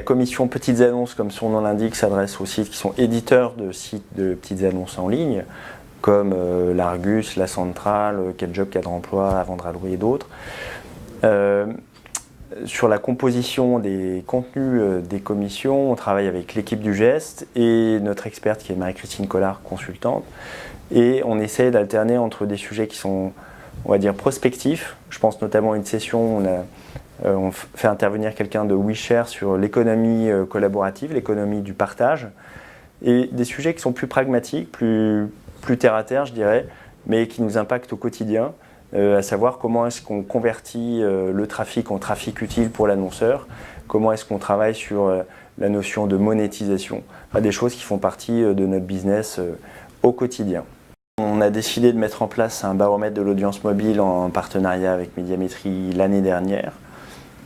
commission Petites Annonces, comme son nom l'indique, s'adresse aux sites qui sont éditeurs de sites de petites annonces en ligne, comme l'Argus, La Centrale, Quel Job, Cadre Emploi, À Vendre à Louer et d'autres. Sur la composition des contenus des commissions, on travaille avec l'équipe du Geste et notre experte qui est Marie-Christine Collard, consultante. Et on essaie d'alterner entre des sujets qui sont, on va dire, prospectifs. Je pense notamment à une session où on fait intervenir quelqu'un de WeShare sur l'économie collaborative, l'économie du partage. Et des sujets qui sont plus pragmatiques, plus terre à terre, je dirais, mais qui nous impactent au quotidien. À savoir comment est-ce qu'on convertit le trafic en trafic utile pour l'annonceur, comment est-ce qu'on travaille sur la notion de monétisation, enfin, des choses qui font partie de notre business au quotidien. On a décidé de mettre en place un baromètre de l'audience mobile en partenariat avec Médiamétrie l'année dernière,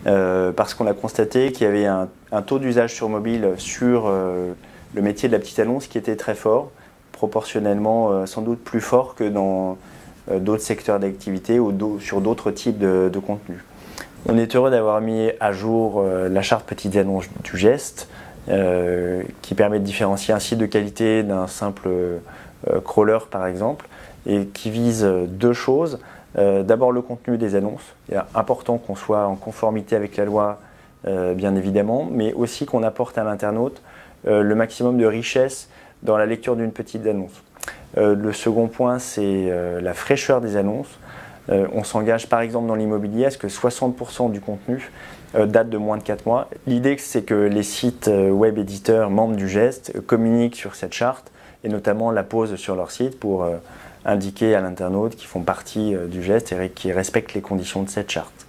parce qu'on a constaté qu'il y avait un taux d'usage sur mobile sur le métier de la petite annonce qui était très fort, proportionnellement sans doute plus fort que dans d'autres secteurs d'activité ou sur d'autres types de contenus. On est heureux d'avoir mis à jour la charte Petites Annonces du Geste qui permet de différencier un site de qualité d'un simple crawler par exemple et qui vise deux choses. D'abord le contenu des annonces. Il est important qu'on soit en conformité avec la loi bien évidemment, mais aussi qu'on apporte à l'internaute le maximum de richesse dans la lecture d'une petite annonce. Le second point, c'est la fraîcheur des annonces. On s'engage par exemple dans l'immobilier à ce que 60% du contenu date de moins de 4 mois. L'idée, c'est que les sites web éditeurs membres du Geste communiquent sur cette charte et notamment la posent sur leur site pour indiquer à l'internaute qu'ils font partie du Geste et qui respectent les conditions de cette charte.